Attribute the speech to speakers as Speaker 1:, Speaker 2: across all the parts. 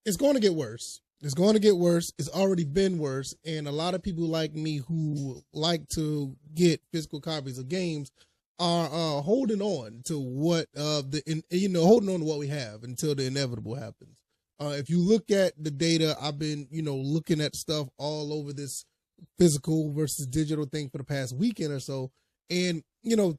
Speaker 1: It's going to get worse. It's going to get worse. It's already been worse. And a lot of people like me who like to get physical copies of games are holding on to what holding on to what we have until the inevitable happens. If you look at the data, I've been, looking at stuff all over this physical versus digital thing for the past weekend or so. And,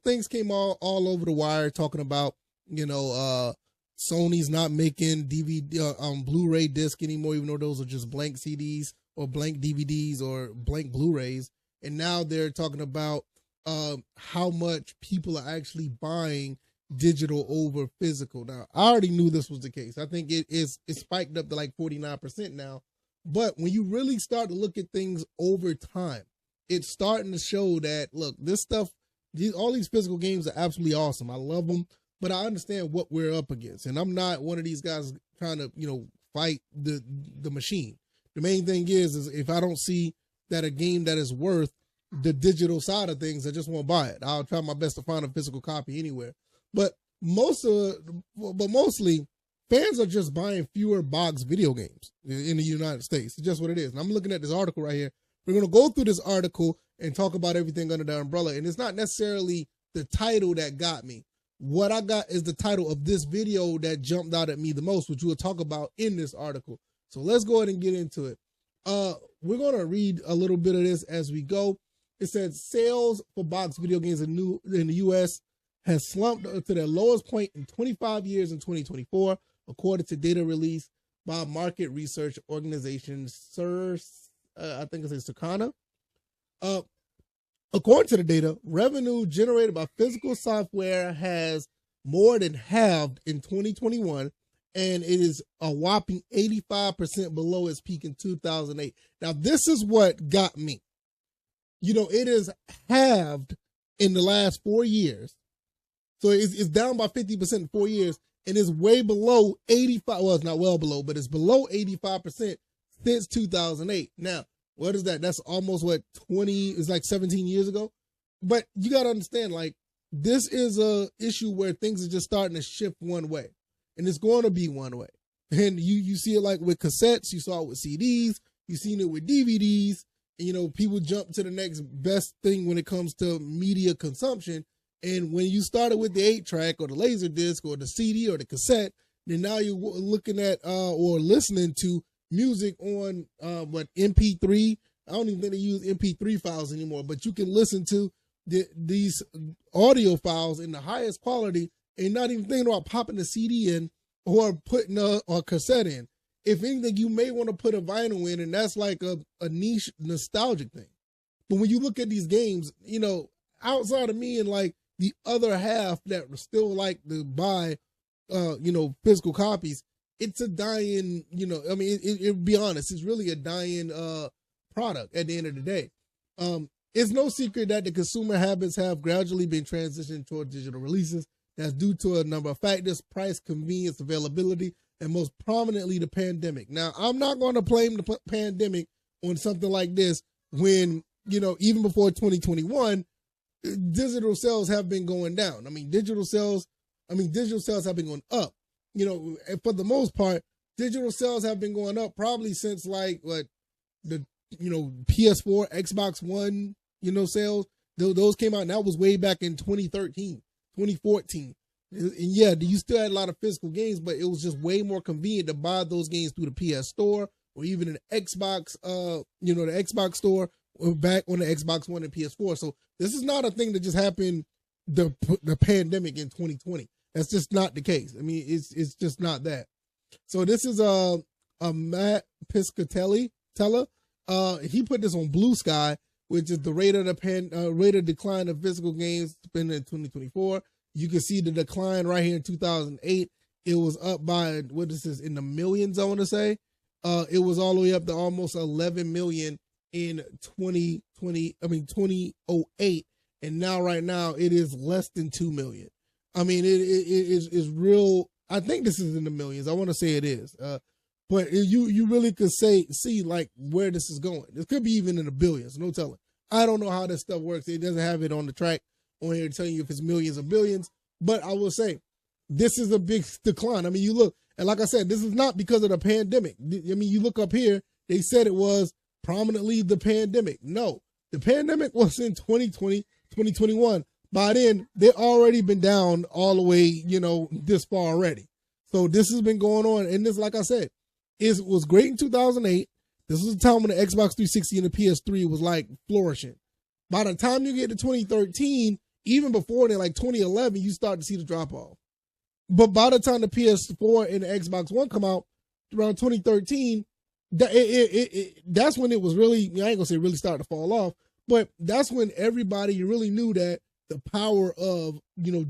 Speaker 1: things came all over the wire talking about, Sony's not making DVD, Blu-ray disc anymore, even though those are just blank CDs or blank DVDs or blank Blu-rays. And now they're talking about how much people are actually buying digital over physical. Now, I already knew this was the case. I think it's spiked up to like 49% now. But when you really start to look at things over time, it's starting to show that, look, this stuff, all these physical games are absolutely awesome. I love them, but I understand what we're up against. And I'm not one of these guys trying to, fight the machine. The main thing is if I don't see that a game that is worth the digital side of things, I just won't buy it. I'll try my best to find a physical copy anywhere. But mostly, fans are just buying fewer box video games in the United States. It's just what it is. And I'm looking at this article right here. We're going to go through this article and talk about everything under the umbrella. And it's not necessarily the title that got me. What I got is the title of this video that jumped out at me the most, which we'll talk about in this article. So let's go ahead and get into it. We're going to read a little bit of this as we go. It says sales for box video games in the U.S. has slumped to their lowest point in 25 years in 2024, according to data released by market research organization Circana. According to the data, revenue generated by physical software has more than halved in 2021, and it is a whopping 85% below its peak in 2008. Now, this is what got me. It is halved in the last 4 years. So it's down by 50% in 4 years, and it's way below 85. Well, it's not well below, but it's below 85% since 2008. Now, what is that? That's almost 20, it's like 17 years ago. But you got to understand, this is a issue where things are just starting to shift one way, and it's going to be one way. And you see it like with cassettes, you saw it with CDs, you've seen it with DVDs, and people jump to the next best thing when it comes to media consumption. And when you started with the 8-track or the laser disc or the CD or the cassette, then now you're looking at or listening to music on MP3. I don't even think they use MP3 files anymore, but you can listen to these audio files in the highest quality and not even thinking about popping the CD in or putting a cassette in. If anything, you may want to put a vinyl in, and that's like a niche nostalgic thing. But when you look at these games, outside of me and like the other half that still like to buy, physical copies, it's a dying, be honest, it's really a dying product at the end of the day. It's no secret that the consumer habits have gradually been transitioned toward digital releases. That's due to a number of factors: price, convenience, availability, and most prominently the pandemic. Now, I'm not going to blame the pandemic on something like this when, even before 2021, digital sales have been going down. Digital sales have been going up. For the most part, digital sales have been going up probably since the PS4, Xbox One, sales. Those came out, and that was way back in 2013, 2014. And yeah, you still had a lot of physical games, but it was just way more convenient to buy those games through the PS Store or even in the Xbox, the Xbox Store or back on the Xbox One and PS4. So this is not a thing that just happened the pandemic in 2020. That's just not the case. It's just not that. So this is Matt Piscatelli. He put this on Blue Sky, which is the rate of decline of physical games in 2024. You can see the decline right here in 2008. It was up by, what is this, in the millions, I want to say. It was all the way up to almost 11 million in 2008. And now, right now, it is less than 2 million. It is real. I think this is in the millions. I want to say it is. But you really could see like where this is going. It could be even in the billions. No telling. I don't know how this stuff works. It doesn't have it on the track on here telling you if it's millions or billions. But I will say, this is a big decline. You look And like I said, this is not because of the pandemic. I mean, you look up here, they said it was prominently the pandemic. No, the pandemic was in 2020, 2021. By then, they've already been down all the way, this far already. So this has been going on. And this, like I said, it was great in 2008. This was the time when the Xbox 360 and the PS3 was like flourishing. By the time you get to 2013, even before then, like 2011, you start to see the drop off. But by the time the PS4 and the Xbox One come out around 2013, that's when it was really, I ain't gonna say really started to fall off, but that's when everybody really knew that the power of,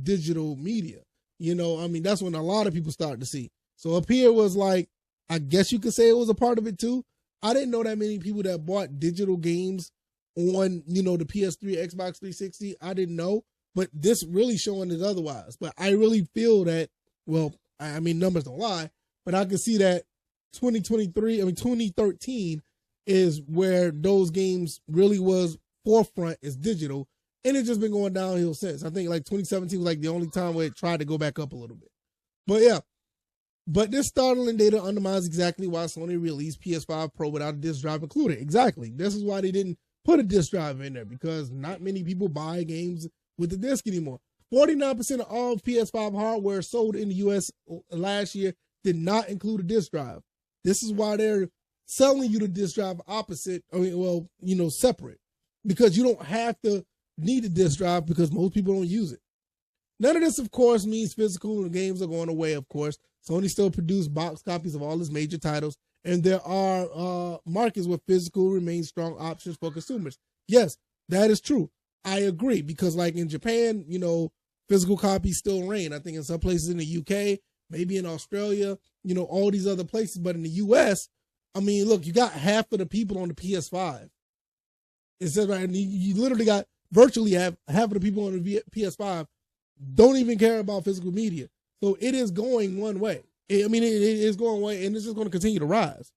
Speaker 1: digital media. That's when a lot of people started to see. So up here was like, I guess you could say it was a part of it too. I didn't know that many people that bought digital games on, the PS3, Xbox 360. I didn't know, but this really showing it otherwise. But I really feel that, well, I mean, numbers don't lie, but I can see that 2013 is where those games really was forefront is digital. And it's just been going downhill since. I think like 2017 was like the only time where it tried to go back up a little bit. But yeah, but this startling data undermines exactly why Sony released PS5 Pro without a disc drive included. Exactly. This is why they didn't put a disc drive in there, because not many people buy games with the disc anymore. 49% of all PS5 hardware sold in the US last year did not include a disc drive. This is why they're selling you the disc drive separate, because you don't have to need a disc drive because most people don't use it. None of this, of course, means physical games are going away, of course. Sony still produces box copies of all its major titles, and there are markets where physical remains strong options for consumers. Yes, that is true. I agree, because like in Japan, physical copies still reign. I think in some places in the UK, maybe in Australia, all these other places. But in the US, I mean, look, you got half of the people on the PS5. It says right, and you literally got virtually half of the people on the PS5 don't even care about physical media. So it is going one way. It is going one way, and it's just going to continue to rise.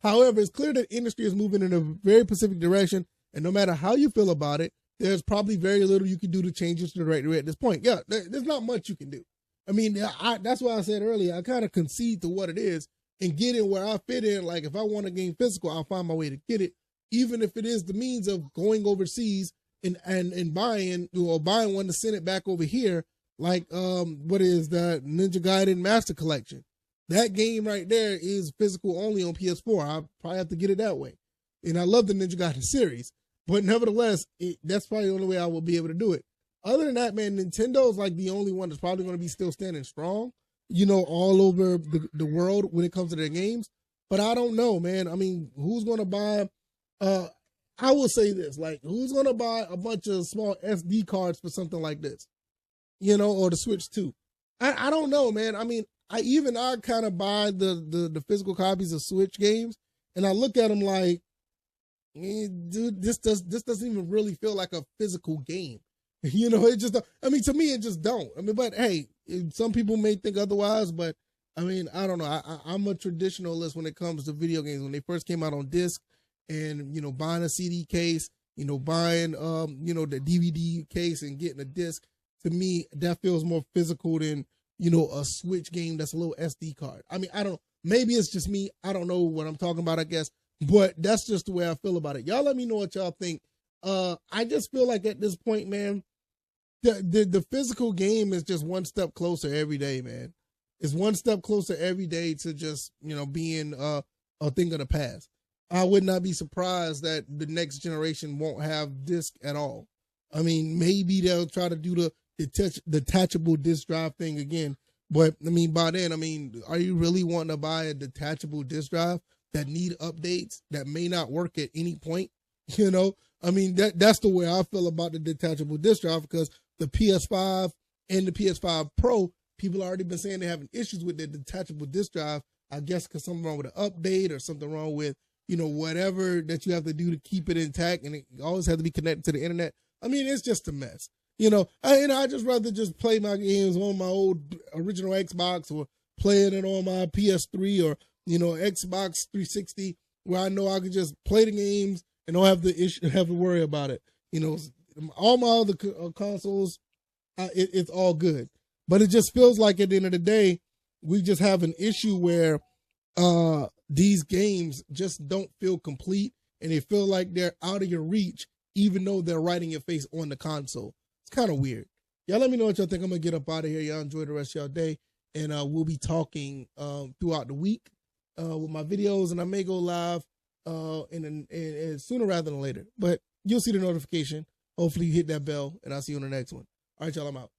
Speaker 1: However, it's clear that industry is moving in a very specific direction, and no matter how you feel about it, there's probably very little you can do to change this directory at this point. Yeah, there's not much you can do. I mean, that's why I said earlier, I kind of concede to what it is and get in where I fit in. Like, if I want a game physical, I'll find my way to get it, even if it is the means of going overseas and buying one to send it back over here. Like, what is the Ninja Gaiden Master Collection? That game right there is physical only on PS4. I'll probably have to get it that way. And I love the Ninja Gaiden series, but nevertheless, that's probably the only way I will be able to do it. Other than that, man, Nintendo is like the only one that's probably going to be still standing strong, all over the world when it comes to their games. But I don't know, man. I mean, who's going to buy, I will say this, like, who's going to buy a bunch of small SD cards for something like this, or the Switch 2? I don't know, man. I mean, I kind of buy the physical copies of Switch games, and I look at them like, dude, this doesn't even really feel like a physical game. It just, to me, it just don't. But hey, some people may think otherwise, but I don't know. I'm a traditionalist when it comes to video games. When they first came out on disc and, buying a CD case, buying, the DVD case and getting a disc, to me, that feels more physical than, a Switch game that's a little SD card. I don't know. Maybe it's just me. I don't know what I'm talking about, I guess. But that's just the way I feel about it. Y'all let me know what y'all think. I just feel like at this point, man, the physical game is just one step closer every day, man. It's one step closer every day to just, being a thing of the past. I would not be surprised that the next generation won't have disc at all. Maybe they'll try to do the detachable disc drive thing again. But by then, are you really wanting to buy a detachable disc drive that need updates that may not work at any point? That's the way I feel about the detachable disc drive, because the PS5 and the PS5 Pro, people already been saying they're having issues with the detachable disc drive. I guess because something wrong with an update or something wrong with, whatever that you have to do to keep it intact, and it always has to be connected to the internet. It's just a mess. I just rather just play my games on my old original Xbox, or playing it on my PS3 or, Xbox 360, where I know I can just play the games and don't have to worry about it. All my other consoles, it's all good. But it just feels like at the end of the day, we just have an issue where these games just don't feel complete, and they feel like they're out of your reach, even though they're right in your face on the console. It's kind of weird. Y'all let me know what y'all think. I'm gonna get up out of here. Y'all enjoy the rest of y'all day, and we'll be talking throughout the week with my videos, and I may go live in sooner rather than later. But you'll see the notification. Hopefully you hit that bell, and I'll see you on the next one. All right, y'all, I'm out.